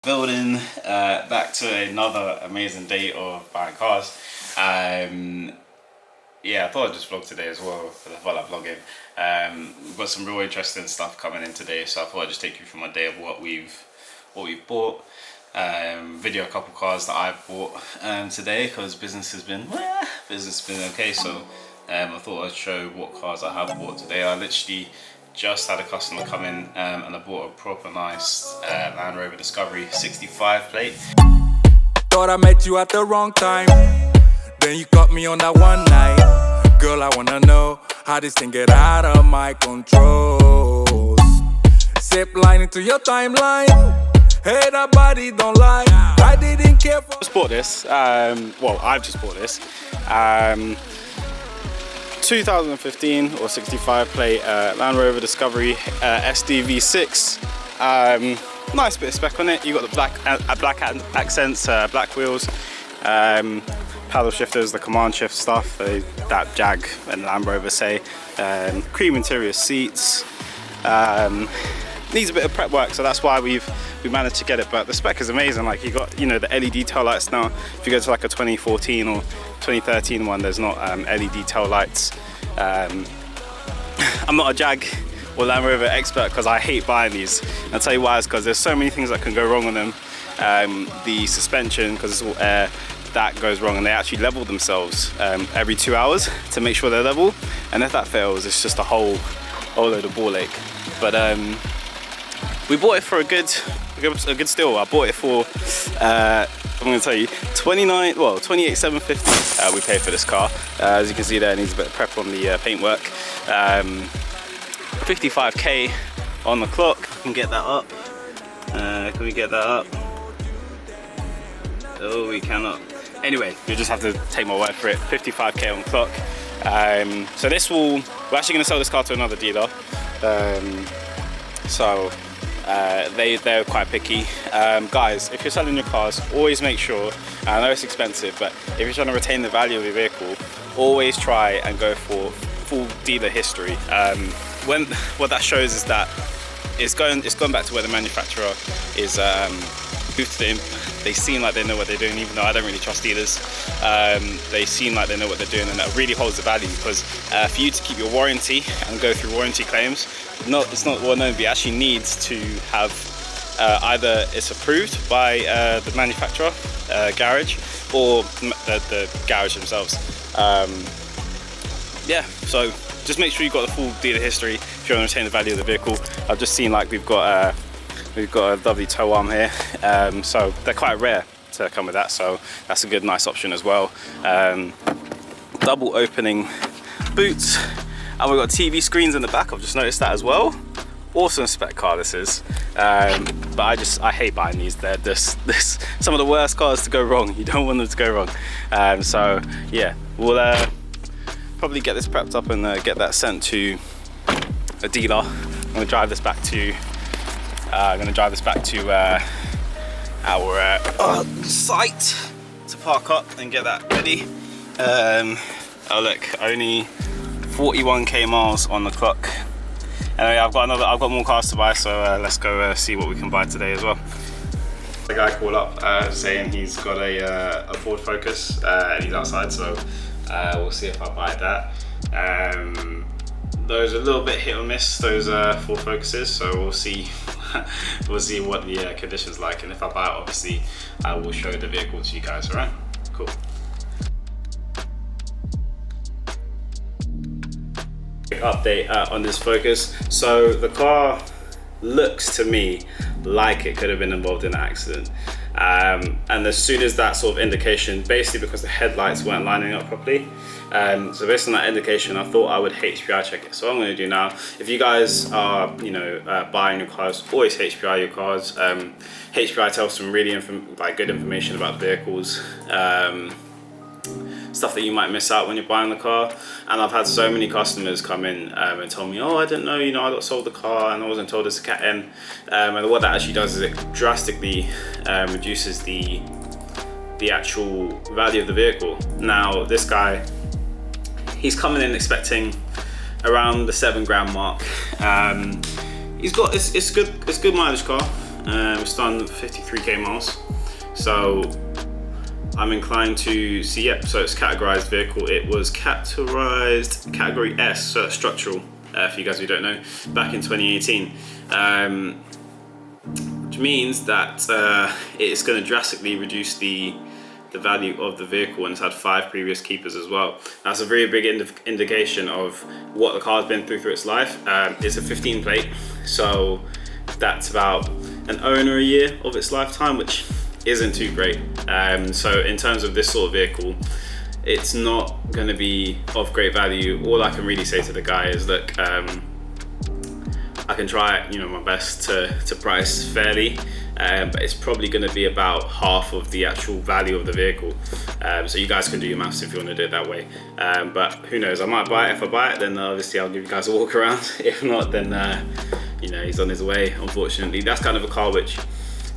Building back to another amazing day of buying cars. Yeah, I thought I'd just vlog today as well because I felt like vlogging. We've got some real interesting stuff coming in today, so I thought I'd just take you through my day of what we've bought. Video a couple cars that I've bought today because business has been okay. So I thought I'd show what cars I have bought today. I literally just had a customer come in and I bought a proper nice Land Rover Discovery 65 plate. Thought I met you at the wrong time, then you caught me on that one night. Girl, I wanna know how this thing get out of my control. Zip line into your timeline. Hey, that body don't lie. I didn't care for. Just bought this. Well, I've just bought this. 2015 or 65 plate Land Rover Discovery SDV6. Nice bit of spec on it. You got the black accents, black wheels, paddle shifters, the command shift stuff that Jag and Land Rover say. Cream interior seats. Needs a bit of prep work, so that's why we managed to get it. But the spec is amazing. Like, you got, you know, the LED tail lights now. If you go to like a 2014 or 2013 one, there's not LED tail lights. I'm not a Jag or Land Rover expert because I hate buying these. I'll tell you why. It's because there's so many things that can go wrong on them. The suspension, because it's all air, that goes wrong, and they actually level themselves every 2 hours to make sure they're level. And if that fails, it's just a whole load of ball ache. But we bought it for a good steal. I bought it for I'm going to tell you, 28,750 we paid for this car. As you can see there, it needs a bit of prep on the paintwork. 55k on the clock. Can get that up. Can we get that up? Oh, we cannot. Anyway, you just have to take my word for it. 55k on the clock. So we're actually going to sell this car to another dealer. They're quite picky. Guys, if you're selling your cars, always make sure, I know it's expensive, but if you're trying to retain the value of your vehicle, always try and go for full dealer history. What that shows is that it's going back to where the manufacturer is boosted in. They seem like they know what they're doing, even though I don't really trust dealers. They seem like they know what they're doing, and that really holds the value, because for you to keep your warranty and go through warranty claims, it's not well known, but it actually needs to have either it's approved by the manufacturer, garage, or the garage themselves. Yeah, so just make sure you've got the full dealer history if you want to retain the value of the vehicle. I've just seen, like, we've got a lovely tow arm here, so they're quite rare to come with that, so that's a good, nice option as well. Double opening boots, and we've got TV screens in the back. I've just noticed that as well. Awesome spec car this is, but I hate buying these. They're just some of the worst cars to go wrong. You don't want them to go wrong. So yeah, we'll probably get this prepped up and get that sent to a dealer. I'm gonna drive this back to our site to park up and get that ready. Oh look, only 41k miles on the clock. Anyway, I've got more cars to buy, so let's go see what we can buy today as well. The guy called up saying he's got a Ford Focus and he's outside, so we'll see if I buy that. Those are a little bit hit or miss, those Ford Focuses, so we'll see. We'll see what the condition's like, and if I buy it, obviously I will show the vehicle to you guys. All right, cool. Update on this Focus. So the car looks to me like it could have been involved in an accident, and as soon as that sort of indication, basically because the headlights weren't lining up properly, so based on that indication, I thought I would HPI check it. So what I'm going to do now, if you guys are buying your cars, always HPI your cars. HPI tells some really good information about vehicles, stuff that you might miss out when you're buying the car. And I've had so many customers come in and tell me, oh, I didn't know, I got sold the car and I wasn't told it's a Cat N. And what that actually does is it drastically reduces the actual value of the vehicle. Now, this guy, he's coming in expecting around the 7 grand mark. It's good mileage car. It's done 53k miles. So I'm inclined to see, yep, so it's categorized vehicle. It was categorized category S, so structural, for you guys who don't know, back in 2018. Which means that it's going to drastically reduce the value of the vehicle, and it's had 5 previous keepers as well. That's a very big indication of what the car's been through its life. It's a 15 plate, so that's about an owner a year of its lifetime, which isn't too great. So in terms of this sort of vehicle, it's not going to be of great value. All I can really say to the guy is, look, I can try, my best to price fairly, but it's probably going to be about half of the actual value of the vehicle. So you guys can do your maths if you want to do it that way. But who knows? I might buy it. If I buy it, then obviously I'll give you guys a walk around. If not, then he's on his way. Unfortunately, that's kind of a car which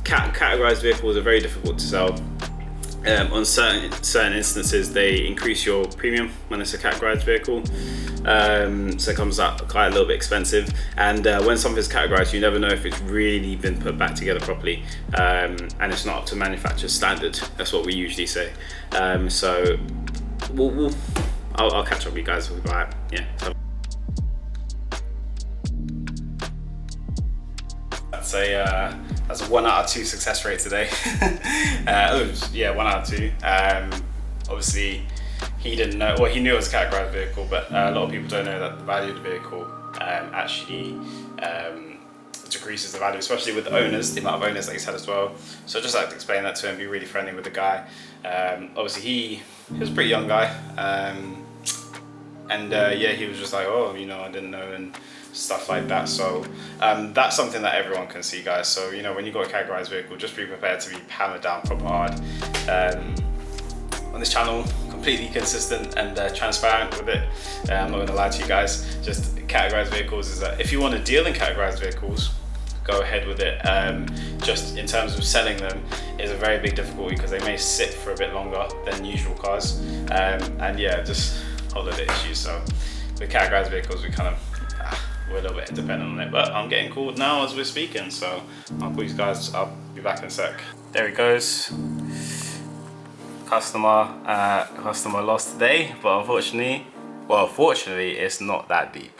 categorized vehicles are very difficult to sell. On certain instances, they increase your premium when it's a categorized vehicle, so it comes up quite a little bit expensive. And when something's categorized, you never know if it's really been put back together properly, and it's not up to manufacturer's standard. That's what we usually say. So I'll catch up with you guys if we buy it. Yeah. That's a 1 out of 2 success rate today. 1 out of 2. Obviously, he didn't know, well, he knew it was a categorized vehicle, but a lot of people don't know that the value of the vehicle actually decreases the value, especially with the owners, the amount of owners that he's had as well. So I just like to explain that to him, be really friendly with the guy. Obviously, he was a pretty young guy, he was just like, oh, I didn't know, and stuff like that. So that's something that everyone can see, guys. So when you got a categorized vehicle, just be prepared to be hammered down proper hard. On this channel, completely consistent and transparent with it. I'm not going to lie to you guys. Just categorized vehicles is that if you want to deal in categorized vehicles, go ahead with it. Just in terms of selling them is a very big difficulty because they may sit for a bit longer than usual cars, just holiday issues. So with categorized vehicles, we're a little bit dependent on it, but I'm getting called now as we're speaking, so I'll put you guys, I'll be back in a sec. There he goes. Customer lost today, but fortunately it's not that deep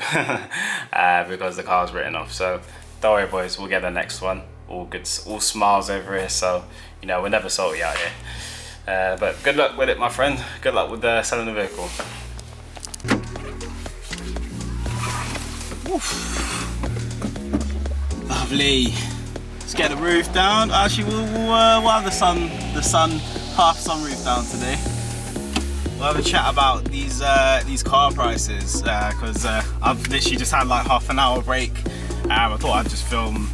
because the car's written off. So don't worry, boys, we'll get the next one. All good, all smiles over here, so we're never salty out here. But good luck with it, my friend. Good luck with selling the vehicle. Oof. Lovely. Let's get the roof down. Actually, we'll have the half sunroof down today. We'll have a chat about these car prices because I've literally just had like half an hour break. I thought I'd just film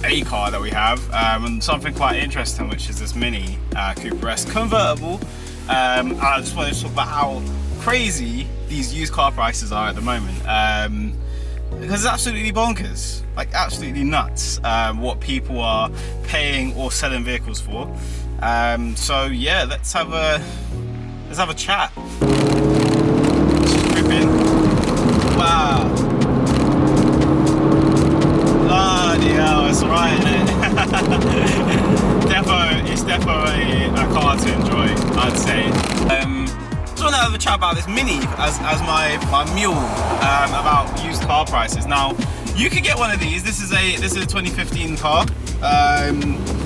a car that we have and something quite interesting, which is this Mini Cooper S convertible. I just wanted to talk about how crazy these used car prices are at the moment. Because it's absolutely bonkers, like absolutely nuts, what people are paying or selling vehicles for. So yeah, let's have a chat. Just ripping. Wow. Bloody hell, it's right, isn't it? It's definitely a car to enjoy, I'd say. Just want to have a chat about this Mini as my mule about used car prices. Now, you could get one of these. This is a 2015 car.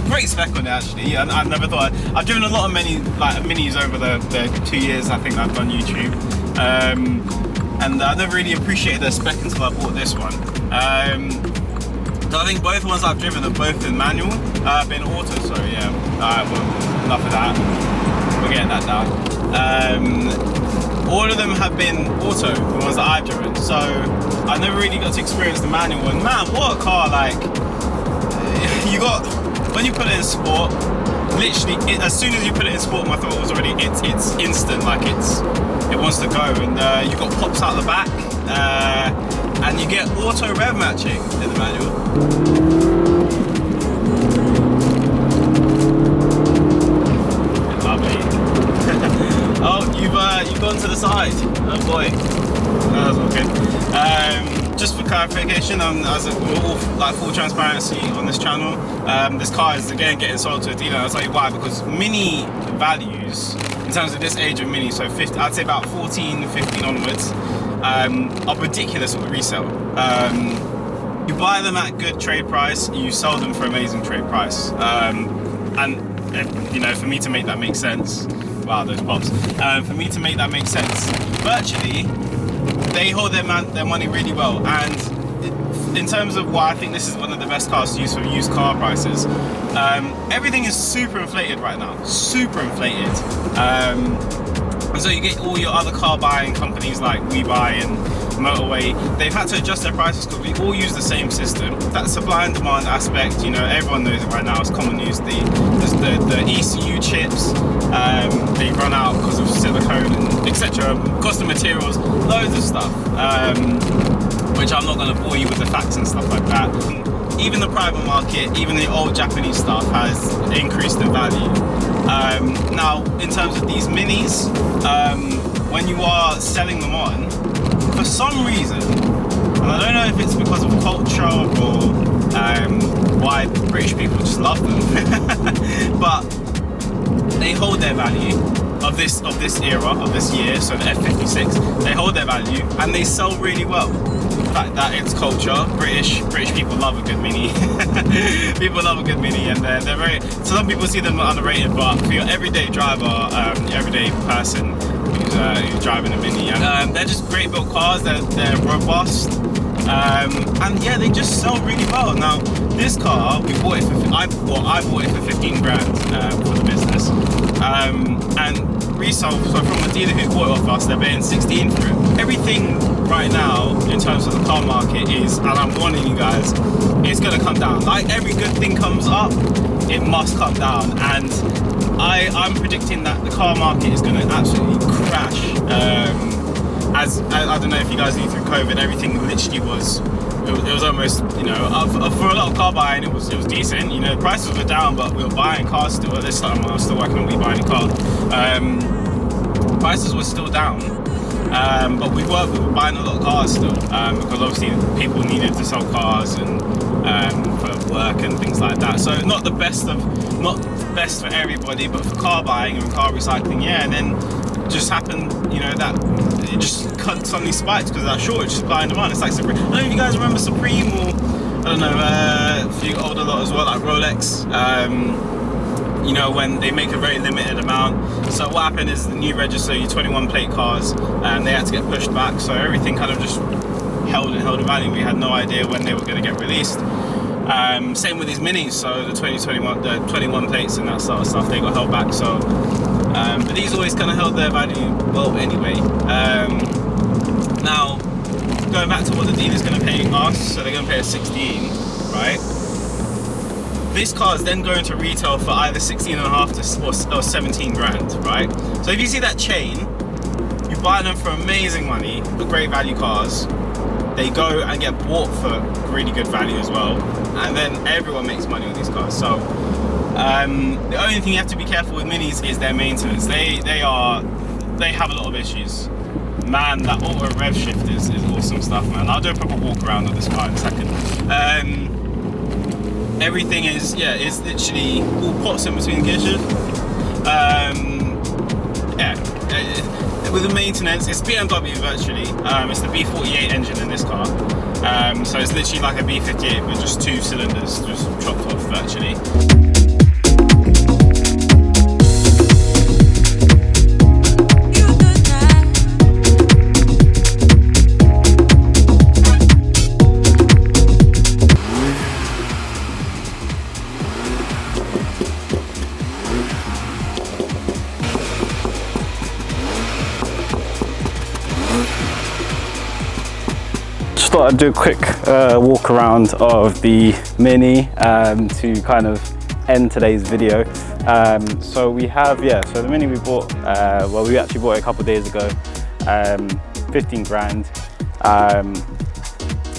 Great spec on it actually. I've never thought I've driven a lot of Minis over the 2 years I think I've done YouTube, and I never really appreciated the spec until I bought this one. So I think both ones I've driven have both been manual, been auto. So yeah. Well, enough of that. We're getting that down. All of them have been auto, the ones that I've driven, so I never really got to experience the manual. And man, what a car! Like, when you put it in sport, literally as soon as you put it in sport, my thought was already it's instant, like it wants to go. And you got pops out the back, and you get auto rev matching in the manual. Oh, you've gone to the side. Oh boy, that was okay. just for clarification, as we're all like full transparency on this channel, this car is again getting sold to a dealer. I'll tell you why, because Mini values in terms of this age of Mini, so 50, I'd say about 14, 15 onwards, are ridiculous with resale. You buy them at good trade price, you sell them for amazing trade price, and you know, for me to make that make sense, wow, those pops, for me to make that make sense, virtually they hold their money really well. And in terms of why I think this is one of the best cars to use for used car prices, everything is super inflated right now, super inflated. And so you get all your other car buying companies like WeBuy and Motorway, they've had to adjust their prices because we all use the same system. That supply and demand aspect, you know, everyone knows it right now, it's common news. The ECU chips, they run out because of silicone and etc. Cost of materials, loads of stuff, which I'm not going to bore you with the facts and stuff like that. Even the private market, even the old Japanese stuff has increased in value. Now, in terms of these Minis, when you are selling them on, for some reason, and I don't know if it's because of culture or why British people just love them, but they hold their value of this era, of this year, so the F56, they hold their value and they sell really well. The fact that it's culture, British people love a good Mini. People love a good Mini, and they're very, some people see them underrated, but for your everyday driver, everyday person who's driving a Mini, they're just great built cars, they're robust, and yeah, they just sell really well. Now, this car, we bought it for, I bought it for 15 grand for the business, and resale, so from a dealer who bought it off us, they're paying 16 for it. Everything right now in terms of the car market is, and I'm warning you guys, it's going to come down. Like every good thing comes up, it must come down, and I'm predicting that the car market is going to absolutely crash. As I don't know if you guys knew, through COVID, everything literally was, it was almost, you know, for a lot of car buying, it was decent. You know, prices were down, but we were buying cars still. At this time, I was still working on buying a car. Prices were still down, but we were buying a lot of cars still, because obviously people needed to sell cars and for work and things like that. So not the best for everybody, but for car buying and car recycling, yeah. And then it just happened, you know, that it just suddenly spiked because of that shortage, supply and demand. It's like Supreme. I don't know if you guys remember Supreme, or I don't know, a few older lot as well, like Rolex. You know, when they make a very limited amount. So what happened is the new register, your 21 plate cars, they had to get pushed back. So everything kind of just held a value. We had no idea when they were going to get released. Same with these Minis. So the 21 plates and that sort of stuff, they got held back. So, but these always kind of held their value well anyway. Now, going back to what the dealer's going to pay us, so they're going to pay us 16, right? This car is then going to retail for either 16.5 or 17 grand, right? So if you see that chain, you buy them for amazing money, for great value cars. They go and get bought for really good value as well, and then everyone makes money on these cars. So the only thing you have to be careful with Minis is their maintenance. They have a lot of issues. Man, that auto rev shift is awesome stuff, man. I'll do a proper walk around on this car in a second. Everything is literally all pots in between gear shift. With the maintenance, it's BMW virtually. It's the B48 engine in this car. So it's literally like a B58 with just 2 cylinders just chopped off virtually. Thought I'd do a quick walk around of the Mini to kind of end today's video. So we have, so the Mini we bought, well, we actually bought it a couple of days ago, 15 grand.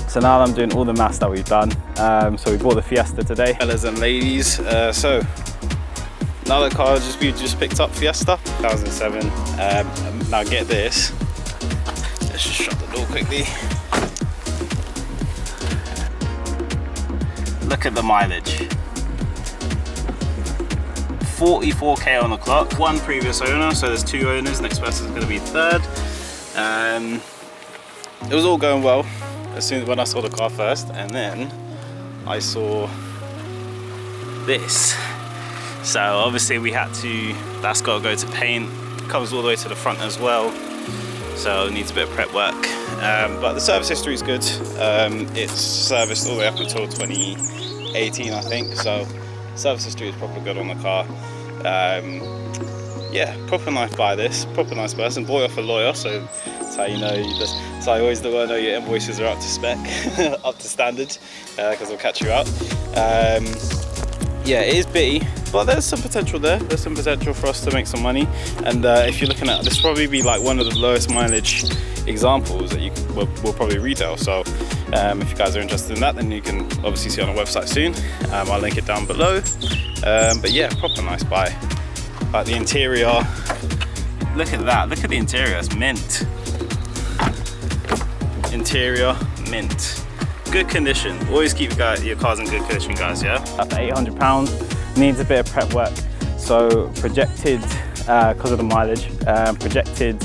So now I'm doing all the maths that we've done. So we bought the Fiesta today. Fellas and ladies, so another car we just picked up, Fiesta, 2007. Now get this, let's just shut the door quickly. Look at the mileage. 44k on the clock. One previous owner, so there's 2 owners. Next person's going to be 3rd. It was all going well as soon as when I saw the car first, and then I saw this. So obviously we had to. That's got to go to paint. Comes all the way to the front as well. So it needs a bit of prep work. But the service history is good. It's serviced all the way up until 2018, I think. So service history is proper good on the car. Yeah, proper nice buy this. Proper nice person. Bought it off a lawyer, so that's how you know. So I always know your invoices are up to spec, up to standard, because they'll catch you out. Yeah, it is bitty, but there's some potential there. There's some potential for us to make some money. And if you're looking at this, probably be like one of the lowest mileage examples that you will probably retail. So if you guys are interested in that, then you can obviously see on our website soon. I'll link it down below. But yeah, proper nice buy. Like the interior, look at that. Look at the interior. It's mint. Interior mint. Good condition. Always keep your cars in good condition, guys. Yeah. At £800, needs a bit of prep work. So projected, because of the mileage, projected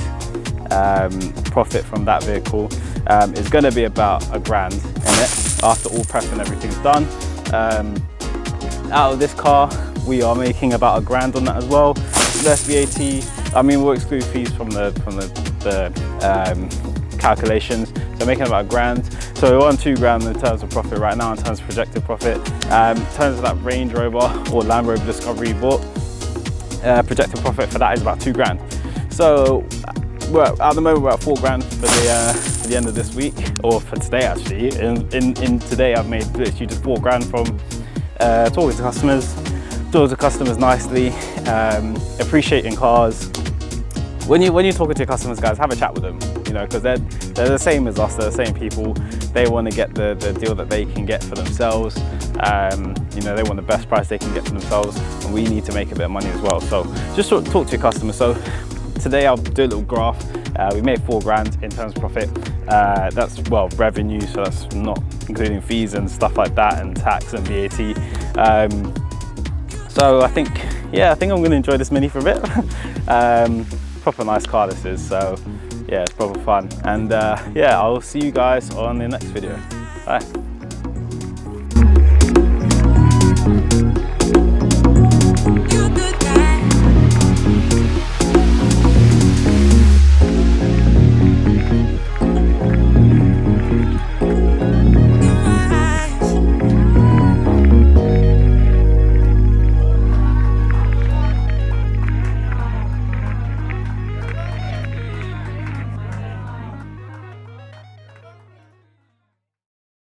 profit from that vehicle is going to be about £1,000 in it after all prep and everything's done. Out of this car, we are making about £1,000 on that as well. Less VAT. I mean, we'll exclude fees from the calculations. So making about £1,000. So we're on £2,000 in terms of profit right now, in terms of projected profit. In terms of that Range Rover or Land Rover Discovery you bought, projected profit for that is about £2,000. So at the moment we're at £4,000 for the end of this week, or for today actually. In today I've made literally just £4,000 from talking to customers nicely, appreciating cars. When you're talking to your customers, guys, have a chat with them, you know, because they're the same as us. They're the same people. They want to get the deal that they can get for themselves. You know, they want the best price they can get for themselves, and we need to make a bit of money as well. So just talk to your customers. So today I'll do a little graph. We made £4,000 in terms of profit. That's, well, revenue, so that's not including fees and stuff like that, and tax and VAT. So I think I'm going to enjoy this Mini for a bit. Proper nice car this is, so yeah, it's proper fun. And yeah, I'll see you guys on the next video. Bye.